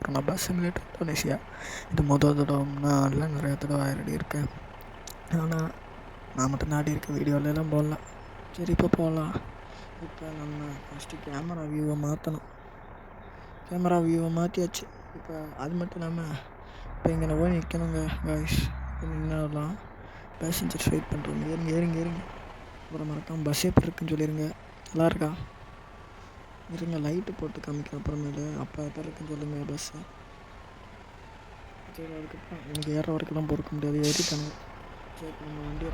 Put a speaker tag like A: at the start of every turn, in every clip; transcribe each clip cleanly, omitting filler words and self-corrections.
A: இருக்கேன்னா bus simulator Indonesia. இது மொதல் தடவைன்னா இல்லை, நிறைய தடவை ஆல்ரெடி இருக்கேன். ஆனால் நான் மட்டும் ஆடி இருக்க வீடியோலலாம் போடல. சரி இப்போ போகலாம். இப்போ நம்ம ஃபஸ்ட்டு கேமரா வியூவை மாற்றணும். கேமரா வியூவை மாற்றியாச்சு. இப்போ அது மட்டும் இல்லாமல் இப்போ இங்கே நான் போய் நிற்கணுங்க காய்ஸ். இப்போ நின்னாலாம் பேசஞ்சர்ஸ் வெயிட் பண்ணுறோம். ஏறுங்க. அப்புறம் மறக்காமல் பஸ் எப்படி இருக்குன்னு சொல்லிடுங்க. நல்லா இருக்கா? இருங்க லைட்டு போட்டு காமிக்கிறேன் அப்புறமேலு. அப்போ எப்போ இருக்குன்னு சொல்லுங்கள் பஸ்ஸு. சரி அதுக்கப்புறம் எனக்கு ஏற வரைக்கும் தான் பொறுக்க முடியாது, ஏறிட்டாங்க. சரி இப்போ நம்ம வண்டியை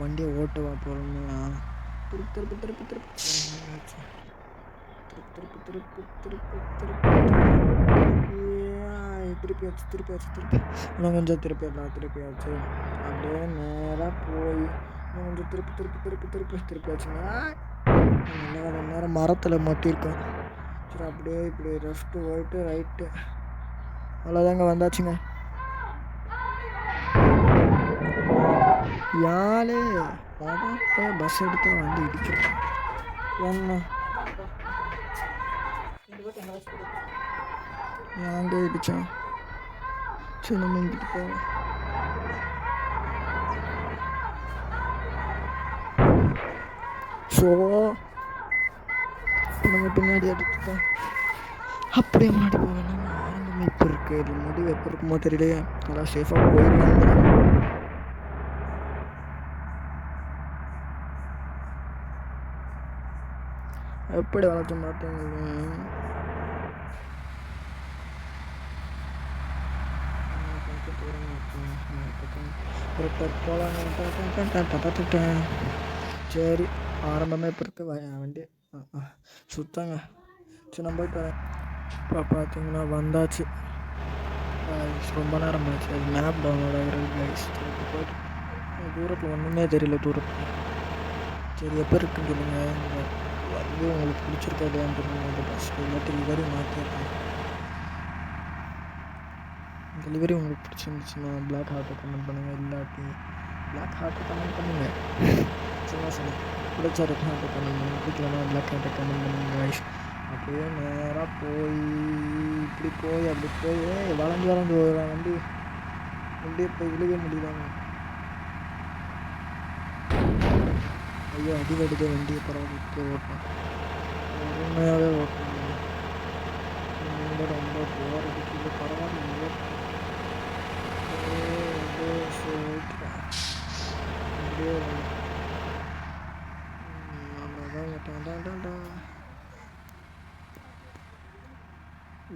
A: வண்டியை ஓட்டுவா போகிறோம்னா திருப்பி இன்னும் கொஞ்சம் திருப்பியாச்சு. அப்படியே நேராக போய் இன்னும் கொஞ்சம் திருப்பியாச்சுங்க. நல்ல நேரம் மரத்தில் மாட்டியிருக்கோம். சரி அப்படியே இப்படி லெஃப்ட்டு போயிட்டு ரைட்டு, அவ்வளோதாங்க வந்தாச்சுங்க. யாழே பஸ் எடுத்தா வண்டி இடிச்சிருக்கேன். ஒன்று ஏங்க இடித்தான். சரி நம்ம இங்கிட்டு போவோம். ஸோ நம்ம பின்னாடி எடுத்துட்டோம். அப்படியே முன்னாடி போவேன். நம்ம ஆரம்பமே இப்போ இருக்குது. இது முடிவு எப்போ இருக்குமோ தெரியலையே. நல்லா சேஃபாக போயிடலாம். எப்படி வளர்த்து பார்த்தீங்க? சரி ஆரம்பமே இப்போ இருக்கு வண்டி சுத்தாங்க. சரி நம்ம போயிட்டு வரேன். இப்போ பார்த்தீங்கன்னா வந்தாச்சு. ரொம்ப நேரம் ஆச்சு. அது மேப் டவுன்லோட் ஆகிறது கைஸ். போயிட்டு தூரத்தில் ஒன்றுமே தெரியல தூரத்தில். சரி எப்போ இருக்குன்னு சொல்லுங்கள். இந்த வந்து உங்களுக்கு பிடிச்சிருக்கா இல்லையான்னு சொல்லுங்கள். இந்த பஸ் டெலிவரி மாற்றிருக்கேன். டெலிவரி உங்களுக்கு பிடிச்சிருந்துச்சுன்னா பிளாக் ஹார்ட்டை கமெண்ட் பண்ணுங்கள். இல்லாட்டி பிளாக் ஹார்ட்டை கமெண்ட் பண்ணுங்கள். சும்மா பிடிச்சா ரெட் ஹார்ட்டை கமெண்ட் பண்ணுங்கள். பிடிக்கலன்னா பிளாக் ஹார்ட்டை கமெண்ட் பண்ணுங்கள் கைஸ். அப்படியே நேராக போய் இப்படி போய் அப்படி போய் வளைஞ்சு வண்டி அப்படியே போய் விழுக முடியுதாங்க. ஐயோ அடிக்கடிக்க வண்டியை பரவாயில்ல ஓட்டணும். உண்மையாகவே ஓட்டணும். ரொம்ப போர் அடிக்குது. பரவாயில்ல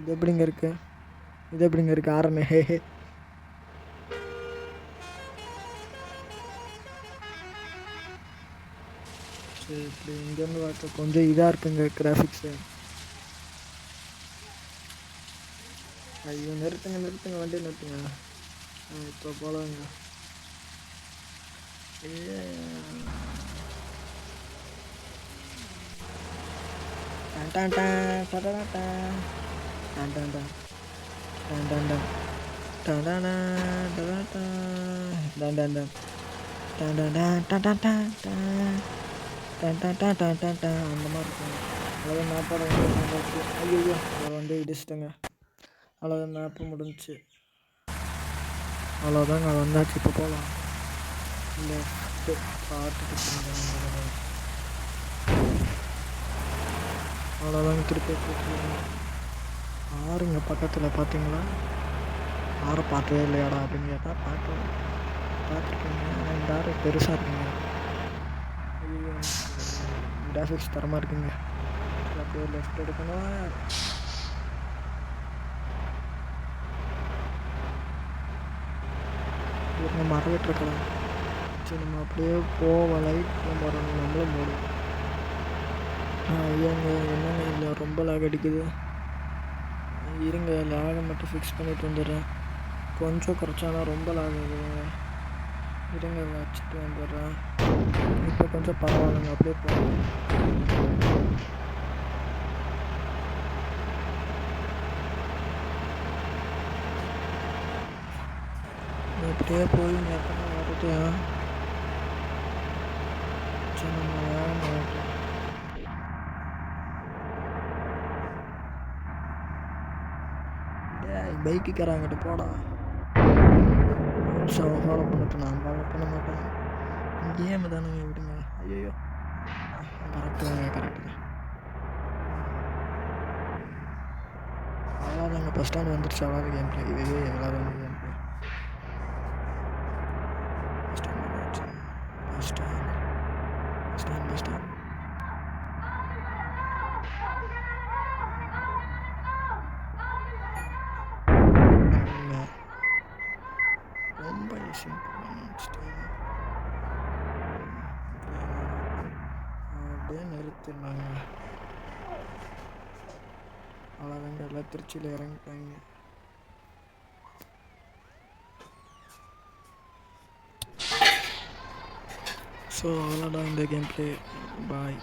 A: இது எப்படிங்க இருக்கு ஆரம்பே. சரி இப்படி இங்கேருந்து பார்க்க கொஞ்சம் இதாக இருக்குங்க கிராஃபிக்ஸு. ஐயோ நிறுத்துங்க வண்டி நிறுத்துங்க. இப்போ போகலாங்க. அந்த மாதிரி இருக்கும். அவ்வளோதான் மேப்போட ஐயோ வண்டி இடிச்சிட்டேங்க. அவ்வளோதான் மேப்பு முடிஞ்சிச்சு. அவ்வளோதாங்க வந்தாச்சு. இப்போ போகலாம். லெஃப்ட்டு பார்த்துட்டு அவ்வளோதாங்க. திருப்பி ஆறுங்க பக்கத்தில் பார்த்தீங்களா? ஆறை பார்த்ததே இல்லையாடா அப்படின்னு கேட்டால் பார்த்துருக்கீங்க. ஆனால் இந்த ஆறு பெருசாக இருக்குங்க. ஐயோ கிராஃபிக்ஸ் தரமாக இருக்குங்க. அப்படியே லெஃப்ட் எடுக்கணும். இவங்க மரம் வெட்டுருக்கலாம். சரி நம்ம அப்படியே போவோம். லைட் போகிறோம். நம்மளும் போடுவோம். ஐயாங்க என்னங்க இல்லை ரொம்ப லாக் அடிக்குது. இருங்க லாகை மட்டும் ஃபிக்ஸ் பண்ணிட்டு வந்துடுறேன். கொஞ்சம் குறைச்சாலும் ரொம்ப லாக் ஆகுதுங்க. இருங்க வச்சுட்டு வந்துடுறேன். இப்போ கொஞ்சம் பரவாயில்லைங்க. அப்படியே போகலாம். அப்படியே போய் எப்போ வருது. சரி நம்ம பைக்குக்காரங்கிட்ட போடா. ஃபாலோ பண்ணிட்டு நான் ஃபாலோ பண்ண மாட்டேன். கேமு தானுங்க விடுங்க. ஐயோ கரெக்டு தான். அவ்வளோதாங்க பஸ் ஸ்டாண்ட் வந்துருச்சு. அவ்வளோது கேம் பிளே. இதுவே அவ்வளோதாங்க கேம் பிளே. பஸ் ஸ்டாண்ட் இல்லை, ரொம்ப சிம்பிள். அப்படியே நிறுத்திடலாங்க. அவ்வளோதாங்க, எல்லாம் திருச்சியில் இறங்கிட்டாங்க. ஸோ அவ்வளோதான் இந்த கேம் பிளே. பாய்.